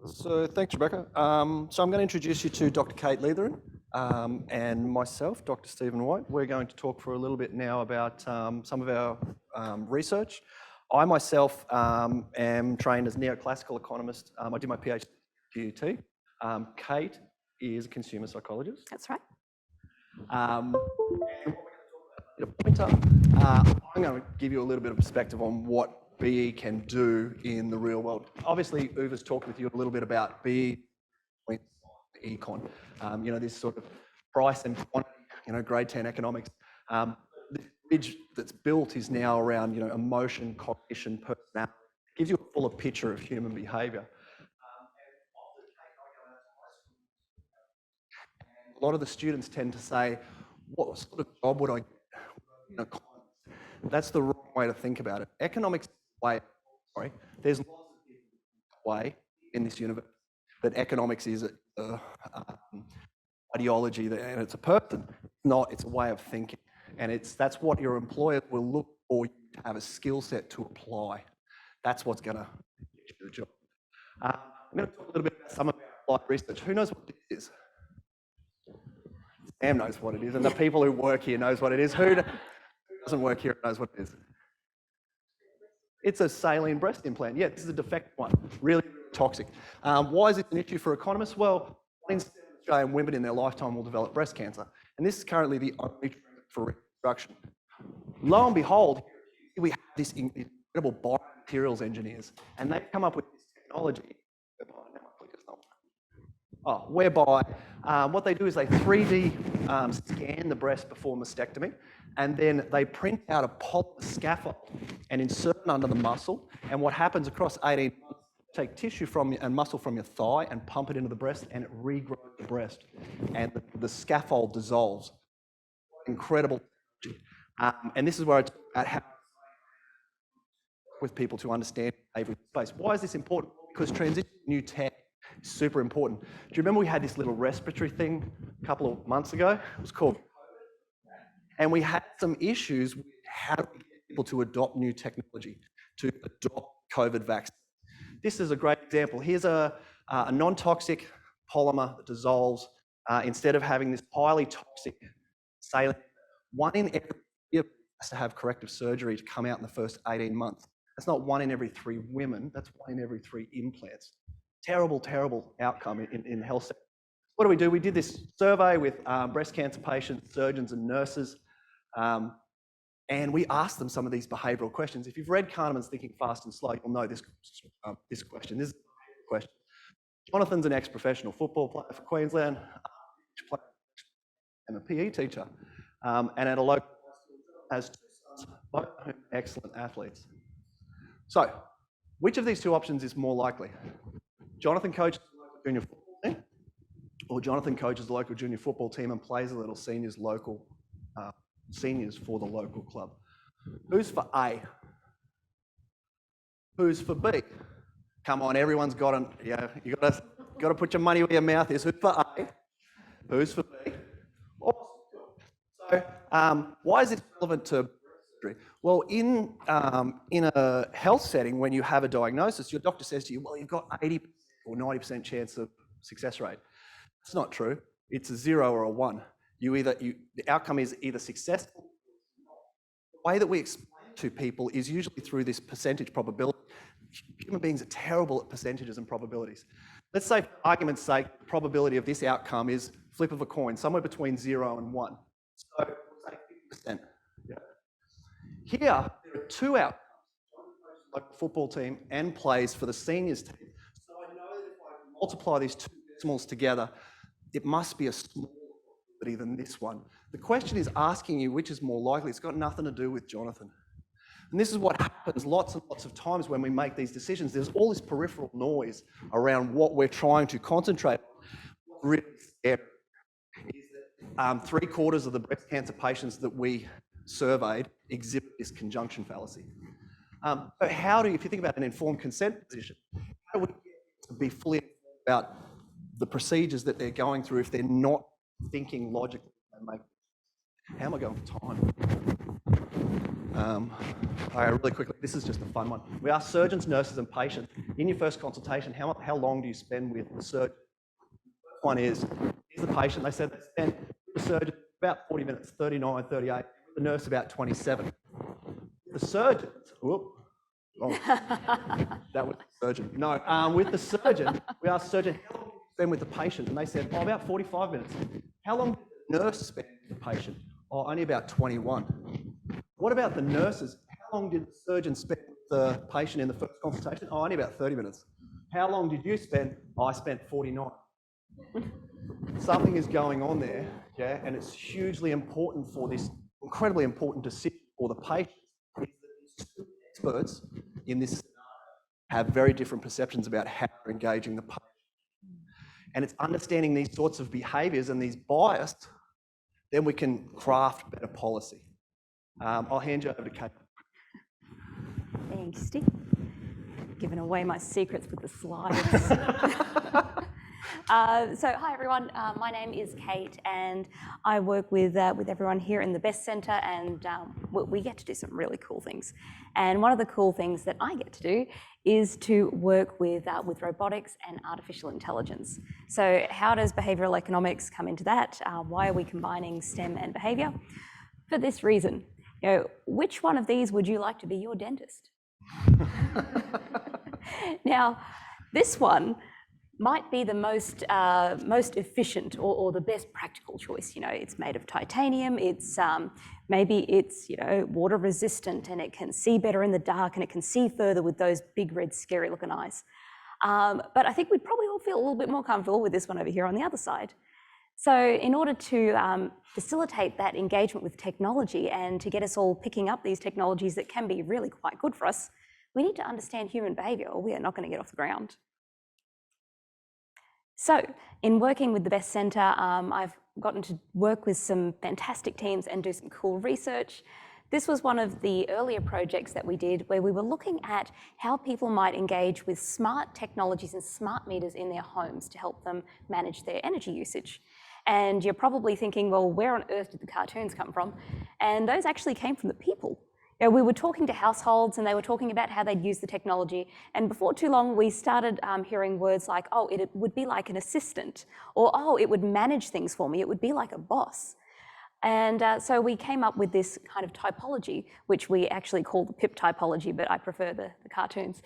So thanks, Rebecca. So I'm going to introduce you to Dr. Kate Letheren and myself, Dr. Stephen Whyte. We're going to talk for a little bit now about some of our research. I myself am trained as a neoclassical economist. I did my PhD at UT. Kate is a consumer psychologist. That's right. And what we're going to talk about, I'm going to give you a little bit of perspective on what BE can do in the real world. Obviously, Uwe's talked with you a little bit about BE, econ, this sort of price and quantity, grade 10 economics. The bridge that's built is now around, emotion, cognition, personality. It gives you a fuller picture of human behaviour. A lot of the students tend to say, what sort of job would I get? That's the wrong way to think about it. Economics there's lots of different ways in this universe, but economics is an ideology and it's a person. It's a way of thinking. And that's what your employer will look for you to have a skill set to apply. That's what's going to get you the job. I'm going to talk a little bit about some of our applied research. Who knows what this is? Sam knows what it is, and the people who work here knows what it is. Who doesn't work here knows what it is? It's a saline breast implant. Yeah, this is a defective one. Really toxic. Why is it an issue for economists? Well, 1 in 7 Australian women in their lifetime will develop breast cancer. And this is currently the only treatment for reproduction. Lo and behold, we have this incredible biomaterials engineers. And they've come up with this technology whereby what they do is they 3D scan the breast before mastectomy, and then they print out a polymer scaffold and insert it under the muscle. And what happens across 18 months, take tissue and muscle from your thigh and pump it into the breast, and it regrows the breast. And the scaffold dissolves. Incredible. And this is where I talk about how with people to understand behavioural space. Why is this important? Because transition to new tech is super important. Do you remember we had this little respiratory thing a couple of months ago? It was called and we had some issues with how to get people to adopt new technology, to adopt COVID vaccine. This is a great example. Here's a non-toxic polymer that dissolves instead of having this highly toxic saline. 1 in every 3 has to have corrective surgery to come out in the first 18 months. That's not 1 in every 3 women, that's 1 in every 3 implants. Terrible, terrible outcome in health sector. What do? We did this survey with breast cancer patients, surgeons and nurses, and we asked them some of these behavioural questions. If you've read Kahneman's Thinking Fast and Slow, you'll know this question. This is a question. Jonathan's an ex-professional football player for Queensland, and a PE teacher, and at a local hospital has 2 sons, both of whom are excellent athletes. So, which of these 2 options is more likely? Jonathan coaches the local junior football team, or Jonathan coaches the local junior football team and plays a little seniors for the local club. Who's for A? Who's for B? Come on, everyone's got an, you got to put your money where your mouth is. Who's for A? Who's for B? So, why is this relevant to surgery? Well, in a health setting, when you have a diagnosis, your doctor says to you, well, you've got 80% or 90% chance of success rate. That's not true. It's a 0 or a 1. The outcome is either successful. The way that we explain to people is usually through this percentage probability. Human beings are terrible at percentages and probabilities. Let's say, for argument's sake, the probability of this outcome is flip of a coin, somewhere between 0 and 1. So, we'll say 50%. Yeah. Here, there are 2 outcomes. Like the football team and plays for the seniors team. So I know that if I multiply these 2 decimals together, it must be a smaller probability than this one. The question is asking you which is more likely. It's got nothing to do with Jonathan. And this is what happens lots and lots of times when we make these decisions. There's all this peripheral noise around what we're trying to concentrate on. What's really scary is that 3/4 of the breast cancer patients that we surveyed exhibit this conjunction fallacy. So if you think about an informed consent position, how do we get to be fully informed about the procedures that they're going through if they're not thinking logically? How am I going for time? All right, really quickly, this is just a fun one. We ask surgeons, nurses, and patients, in your first consultation, how long do you spend with the surgeon? One is, here's the patient, they said they spent with the surgeon about 40 minutes, 39, 38, the nurse about 27. The surgeons, whoop, oh, that was the surgeon. No, with the surgeon, we asked the surgeon, how long do you spend with the patient? And they said, oh, about 45 minutes. How long did the nurse spend with the patient? Oh, only about 21. What about the nurses? How long did the surgeon spend with the patient in the first consultation? Oh, only about 30 minutes. How long did you spend? Oh, I spent 49. Something is going on there, yeah, and it's hugely important for this, incredibly important decision for the patient, is that these two experts in this scenario have very different perceptions about how they're engaging the patient. And it's understanding these sorts of behaviours and these bias, then we can craft better policy. I'll hand you over to Kate. Thanks, Steve. Giving away my secrets with the slides. So hi everyone, my name is Kate and I work with everyone here in the Best Centre, and we get to do some really cool things. And one of the cool things that I get to do is to work with robotics and artificial intelligence. So how does behavioural economics come into that? Why are we combining STEM and behaviour? For this reason. You know, which one of these would you like to be your dentist? Now, this one might be the most efficient or the best practical choice. You know, it's made of titanium. It's maybe it's water resistant, and it can see better in the dark, and it can see further with those big red scary looking eyes. But I think we'd probably all feel a little bit more comfortable with this one over here on the other side. So in order to facilitate that engagement with technology and to get us all picking up these technologies that can be really quite good for us, we need to understand human behaviour, or we are not going to get off the ground. So in working with the Best Centre, I've gotten to work with some fantastic teams and do some cool research. This was one of the earlier projects that we did where we were looking at how people might engage with smart technologies and smart meters in their homes to help them manage their energy usage. And you're probably thinking, well, where on earth did the cartoons come from? And those actually came from the people. You know, we were talking to households and they were talking about how they'd use the technology. And before too long, we started hearing words like, oh, it would be like an assistant, or oh, it would manage things for me. It would be like a boss. And so we came up with this kind of typology, which we actually call the PIP typology, but I prefer the cartoons,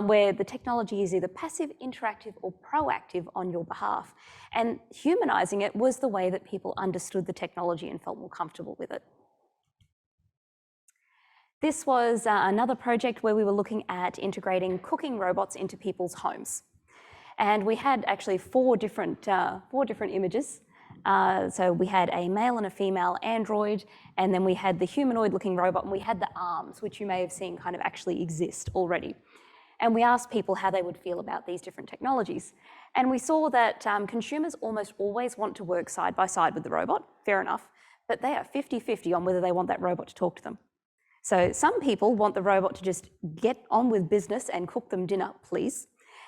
where the technology is either passive, interactive, or proactive on your behalf. And humanizing it was the way that people understood the technology and felt more comfortable with it. This was another project where we were looking at integrating cooking robots into people's homes. And we had actually four different images. So we had a male and a female android, and then we had the humanoid-looking robot, and we had the arms, which you may have seen kind of actually exist already. And we asked people how they would feel about these different technologies. And we saw that consumers almost always want to work side by side with the robot, fair enough, but they are 50-50 on whether they want that robot to talk to them. So some people want the robot to just get on with business and cook them dinner, please.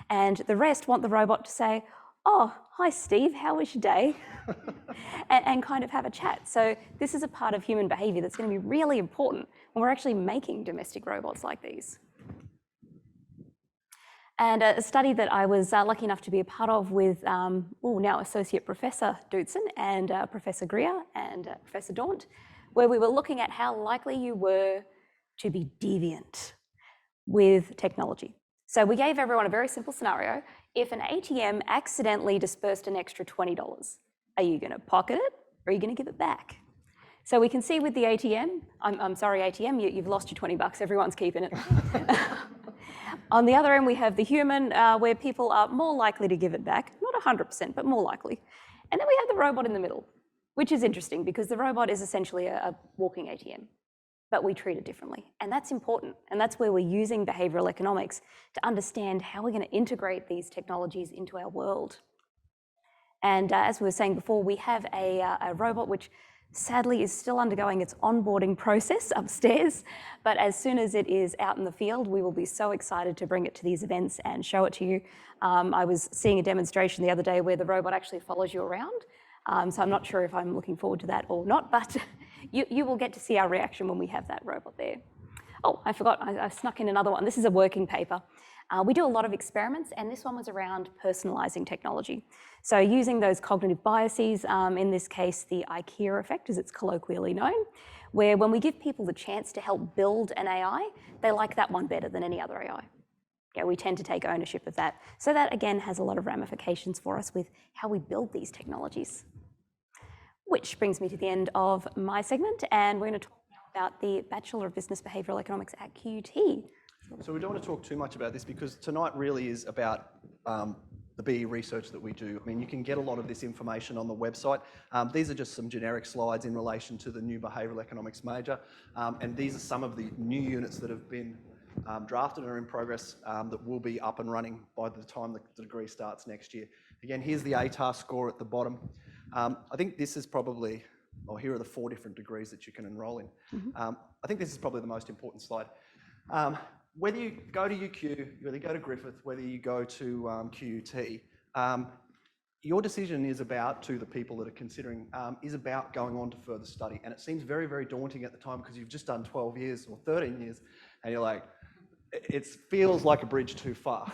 And the rest want the robot to say, oh, hi Steve, how was your day? and kind of have a chat. So this is a part of human behaviour that's going to be really important when we're actually making domestic robots like these. And a study that I was lucky enough to be a part of with now Associate Professor Doodson and Professor Greer and Professor Daunt, where we were looking at how likely you were to be deviant with technology. So we gave everyone a very simple scenario. If an ATM accidentally dispersed an extra $20, are you going to pocket it or are you going to give it back? So we can see with the ATM, I'm sorry ATM, you've lost your 20 bucks, everyone's keeping it. On the other end, we have the human, where people are more likely to give it back, not 100%, but more likely. And then we have the robot in the middle, which is interesting because the robot is essentially a walking ATM, but we treat it differently. And that's important. And that's where we're using behavioural economics to understand how we're going to integrate these technologies into our world. And as we were saying before, we have a robot which sadly is still undergoing its onboarding process upstairs, but as soon as it is out in the field, we will be so excited to bring it to these events and show it to you. I was seeing a demonstration the other day where the robot actually follows you around, so I'm not sure if I'm looking forward to that or not, but You will get to see our reaction when we have that robot there. Oh, I forgot, I snuck in another one. This is a working paper. We do a lot of experiments, and this one was around personalising technology. So using those cognitive biases, in this case, the IKEA effect, as it's colloquially known, where when we give people the chance to help build an AI, they like that one better than any other AI. Yeah, we tend to take ownership of that. So that, again, has a lot of ramifications for us with how we build these technologies. Which brings me to the end of my segment, and we're going to talk about the Bachelor of Business Behavioural Economics at QUT. So we don't want to talk too much about this because tonight really is about the BE research that we do. I mean, you can get a lot of this information on the website. These are just some generic slides in relation to the new behavioural economics major, and these are some of the new units that have been drafted and are in progress that will be up and running by the time the degree starts next year. Again, here's the ATAR score at the bottom. I think this is probably, here are the 4 different degrees that you can enrol in. I think this is probably the most important slide. Whether you go to UQ, whether you go to Griffith, whether you go to QUT, your decision is about, to the people that are considering, is about going on to further study. And it seems very, very daunting at the time because you've just done 12 years or 13 years and you're like, it feels like a bridge too far.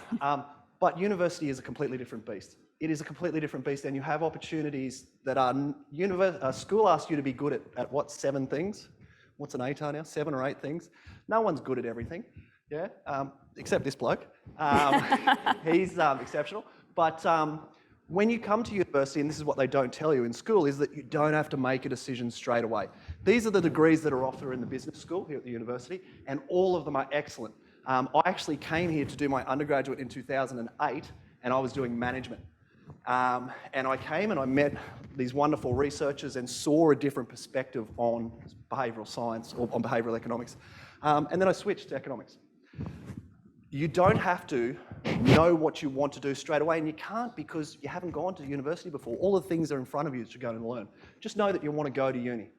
But university is a completely different beast. It is a completely different beast, and you have opportunities that are, school asks you to be good at what, 7 things? What's an ATAR now? 7 or 8 things. No one's good at everything, yeah, except this bloke. He's exceptional. But when you come to university, and this is what they don't tell you in school, is that you don't have to make a decision straight away. These are the degrees that are offered in the business school here at the university, and all of them are excellent. I actually came here to do my undergraduate in 2008, and I was doing management. And I came and I met these wonderful researchers and saw a different perspective on behavioural science or on behavioural economics. And then I switched to economics. You don't have to know what you want to do straight away, and you can't because you haven't gone to university before. All the things are in front of you that you're going to learn. Just know that you want to go to uni.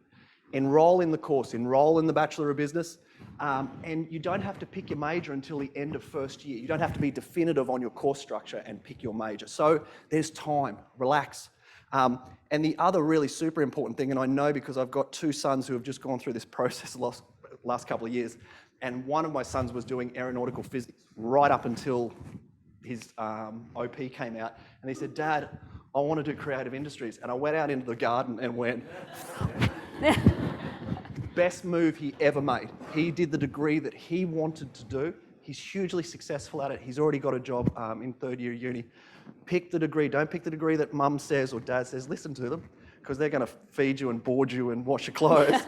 Enroll in the course, enroll in the Bachelor of Business, and you don't have to pick your major until the end of first year. You don't have to be definitive on your course structure and pick your major. So there's time, relax. And the other really super important thing, and I know because I've got 2 sons who have just gone through this process the last couple of years, and one of my sons was doing aeronautical physics right up until his OP came out, and he said, "Dad, I want to do creative industries." And I went out into the garden and went, best move he ever made. He did the degree that he wanted to do. He's hugely successful at it. He's already got a job in 3rd year uni. Pick the degree. Don't pick the degree that mum says or dad says. Listen to them because they're going to feed you and board you and wash your clothes.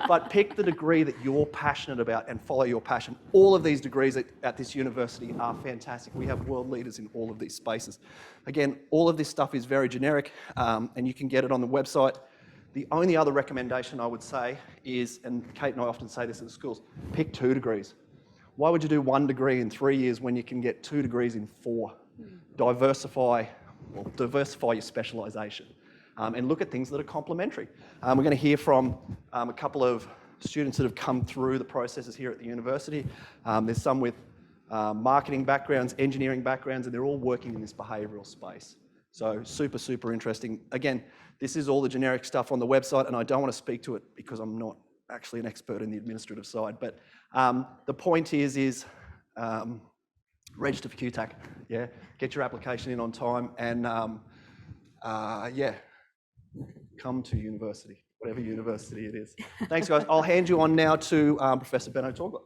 But pick the degree that you're passionate about and follow your passion. All of these degrees at this university are fantastic. We have world leaders in all of these spaces. Again, all of this stuff is very generic and you can get it on the website. The only other recommendation I would say is, and Kate and I often say this at the schools, pick 2 degrees. Why would you do 1 degree in 3 years when you can get 2 degrees in 4? Diversify your specialisation and look at things that are complementary. We're going to hear from a couple of students that have come through the processes here at the university. There's some with marketing backgrounds, engineering backgrounds, and they're all working in this behavioural space. So super, super interesting. Again, this is all the generic stuff on the website, and I don't want to speak to it because I'm not actually an expert in the administrative side. But the point is register for QTAC. Yeah, get your application in on time, and yeah, come to university, whatever university it is. Thanks, guys. I'll hand you on now to Professor Benno Torgler.